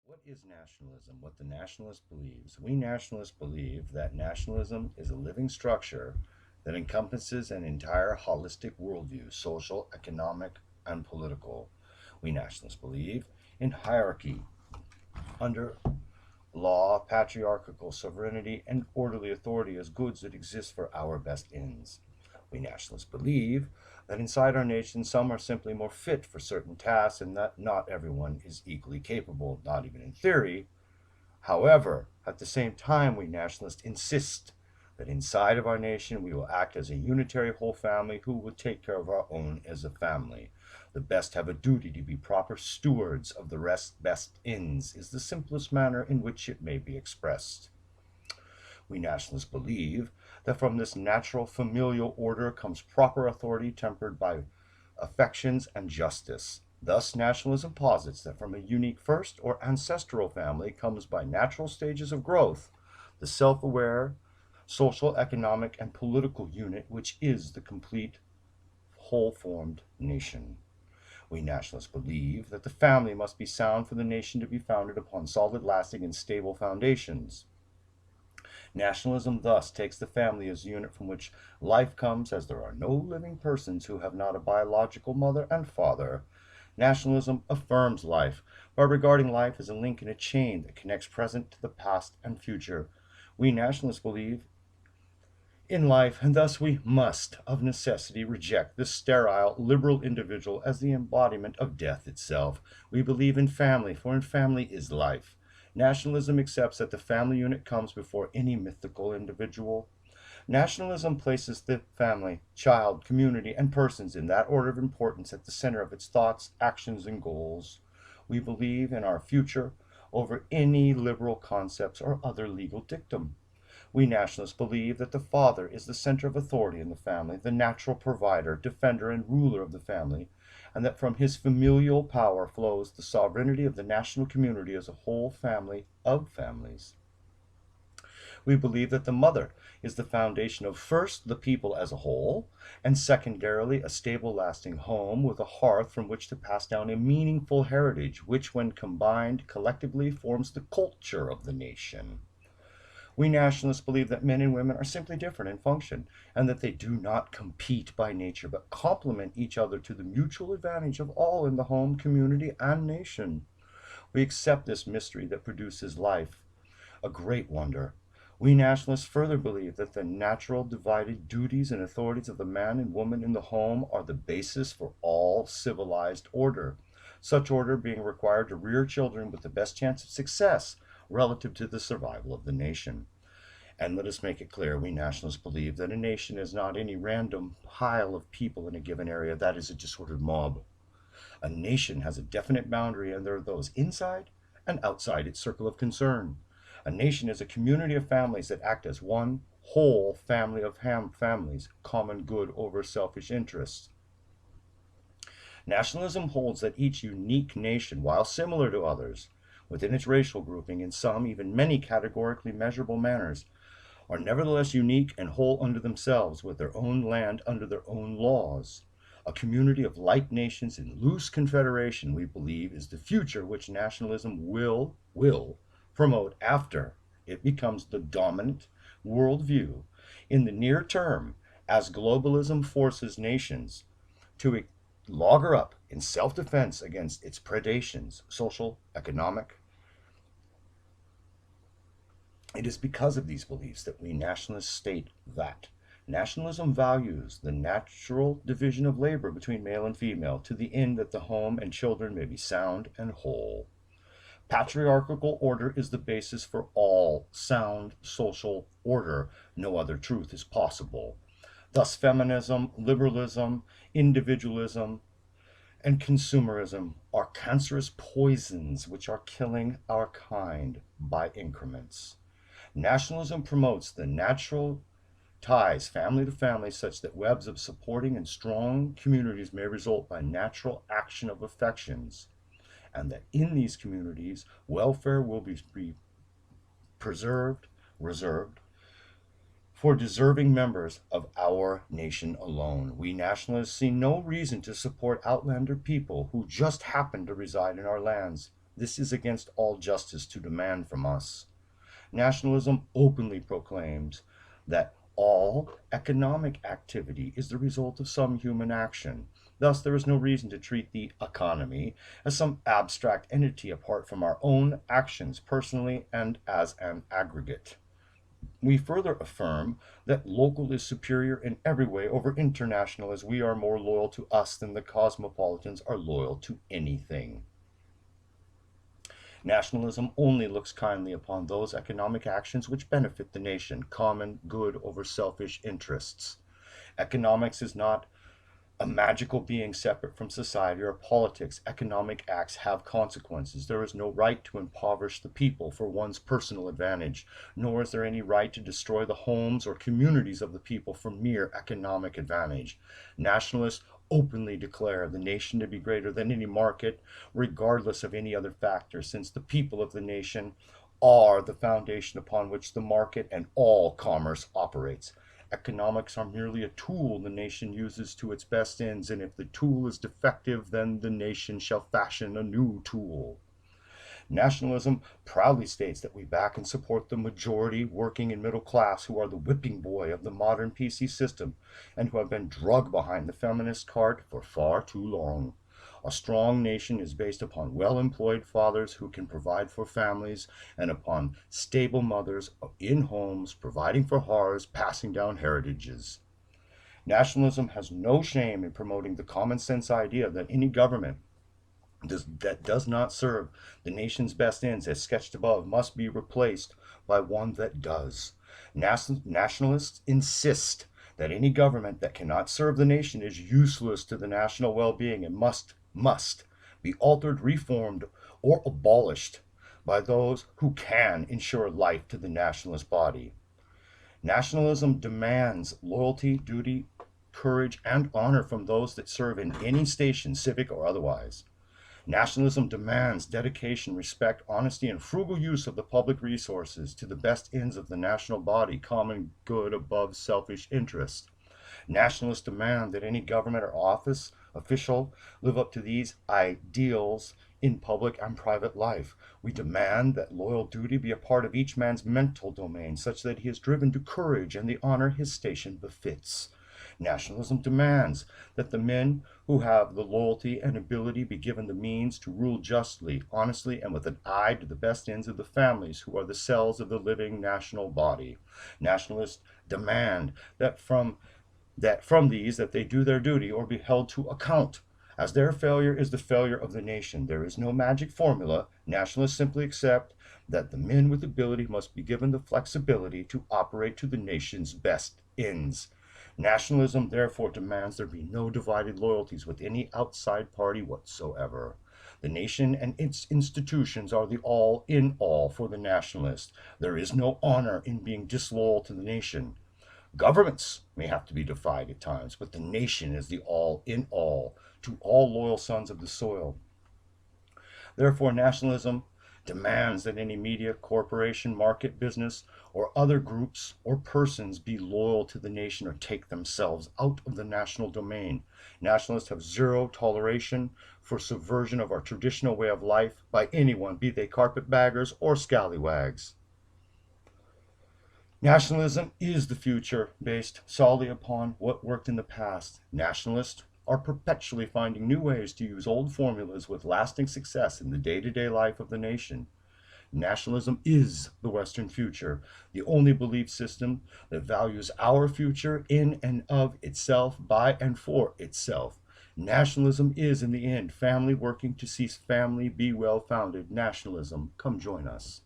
What is nationalism? What the nationalist believes. We nationalists believe that nationalism is a living structure that encompasses an entire holistic worldview, social, economic, and political. We nationalists believe in hierarchy under law, patriarchal sovereignty, and orderly authority as goods that exist for our best ends. We nationalists believe that inside our nation, some are simply more fit for certain tasks and that not everyone is equally capable, not even in theory. However, at the same time, we nationalists insist that inside of our nation we will act as a unitary whole family who will take care of our own as a family. The best have a duty to be proper stewards of the rest best ends is the simplest manner in which it may be expressed. We nationalists believe that from this natural familial order comes proper authority tempered by affections and justice. Thus, nationalism posits that from a unique first or ancestral family comes by natural stages of growth the self aware, social, economic, and political unit which is the complete, whole formed nation. We nationalists believe that the family must be sound for the nation to be founded upon solid, lasting, and stable foundations. Nationalism thus takes the family as a unit from which life comes, as there are no living persons who have not a biological mother and father. Nationalism affirms life by regarding life as a link in a chain that connects present to the past and future. We nationalists believe in life, and thus we must, of necessity, reject the sterile, liberal individual as the embodiment of death itself. We believe in family, for in family is life. Nationalism accepts that the family unit comes before any mythical individual. Nationalism places the family, child, community, and persons in that order of importance at the center of its thoughts, actions, and goals. We believe in our future over any liberal concepts or other legal dictum. We nationalists believe that the father is the center of authority in the family, the natural provider, defender, and ruler of the family, and that from his familial power flows the sovereignty of the national community as a whole family of families. We believe that the mother is the foundation of first the people as a whole, and secondarily a stable, lasting home with a hearth from which to pass down a meaningful heritage, which, when combined collectively, forms the culture of the nation. We nationalists believe that men and women are simply different in function, and that they do not compete by nature, but complement each other to the mutual advantage of all in the home, community, and nation. We accept this mystery that produces life, a great wonder. We nationalists further believe that the natural divided duties and authorities of the man and woman in the home are the basis for all civilized order, such order being required to rear children with the best chance of success relative to the survival of the nation. And let us make it clear, we nationalists believe that a nation is not any random pile of people in a given area, that is a disordered mob. A nation has a definite boundary, and there are those inside and outside its circle of concern. A nation is a community of families that act as one whole family of families, common good over selfish interests. Nationalism holds that each unique nation, while similar to others, within its racial grouping, in some, even many categorically measurable manners, are nevertheless unique and whole unto themselves, with their own land under their own laws. A community of like nations in loose confederation, we believe, is the future which nationalism will promote after it becomes the dominant worldview in the near term, as globalism forces nations to logger up in self-defense against its predations, social, economic. It is because of these beliefs that we nationalists state that nationalism values the natural division of labor between male and female to the end that the home and children may be sound and whole. Patriarchal order is the basis for all sound social order. No other truth is possible. Thus, feminism, liberalism, individualism, and consumerism are cancerous poisons which are killing our kind by increments. Nationalism promotes the natural ties family to family such that webs of supporting and strong communities may result by natural action of affections, and that in these communities welfare will be preserved, reserved for deserving members of our nation alone. We nationalists see no reason to support outlander people who just happen to reside in our lands. This is against all justice to demand from us. Nationalism openly proclaims that all economic activity is the result of some human action. Thus, there is no reason to treat the economy as some abstract entity apart from our own actions personally and as an aggregate. We further affirm that local is superior in every way over international, as we are more loyal to us than the cosmopolitans are loyal to anything. Nationalism only looks kindly upon those economic actions which benefit the nation, common good over selfish interests. Economics is not a magical being separate from society or politics. Economic acts have consequences. There is no right to impoverish the people for one's personal advantage, nor is there any right to destroy the homes or communities of the people for mere economic advantage. Nationalists openly declare the nation to be greater than any market, regardless of any other factor, since the people of the nation are the foundation upon which the market and all commerce operates. Economics are merely a tool the nation uses to its best ends, and if the tool is defective, then the nation shall fashion a new tool. Nationalism proudly states that we back and support the majority working and middle class who are the whipping boy of the modern PC system and who have been drugged behind the feminist cart for far too long. A strong nation is based upon well-employed fathers who can provide for families and upon stable mothers in homes providing for hearths, passing down heritages. Nationalism has no shame in promoting the common sense idea that any government that does not serve the nation's best ends, as sketched above, must be replaced by one that does. Nationalists insist that any government that cannot serve the nation is useless to the national well-being and must be altered, reformed, or abolished by those who can ensure life to the nationalist body. Nationalism demands loyalty, duty, courage, and honor from those that serve in any station, civic or otherwise. Nationalism demands dedication, respect, honesty, and frugal use of the public resources to the best ends of the national body, common good above selfish interest. Nationalists demand that any government or office official live up to these ideals in public and private life. We demand that loyal duty be a part of each man's mental domain, such that he is driven to courage and the honor his station befits. Nationalism demands that the men who have the loyalty and ability be given the means to rule justly, honestly, and with an eye to the best ends of the families who are the cells of the living national body. Nationalists demand that from these that they do their duty or be held to account. As their failure is the failure of the nation, there is no magic formula. Nationalists simply accept that the men with ability must be given the flexibility to operate to the nation's best ends. Nationalism therefore demands there be no divided loyalties with any outside party whatsoever. The nation and its institutions are the all in all for the nationalist. There is no honor in being disloyal to the nation. Governments may have to be defied at times, but the nation is the all in all to all loyal sons of the soil. Therefore, nationalism demands that any media, corporation, market, business, or other groups or persons be loyal to the nation or take themselves out of the national domain. Nationalists have zero toleration for subversion of our traditional way of life by anyone, be they carpetbaggers or scallywags. Nationalism is the future, based solely upon what worked in the past. Nationalists are perpetually finding new ways to use old formulas with lasting success in the day-to-day life of the nation. Nationalism is the Western future, the only belief system that values our future in and of itself, by and for itself. Nationalism is, in the end, family working to see family be well founded. Nationalism, come join us.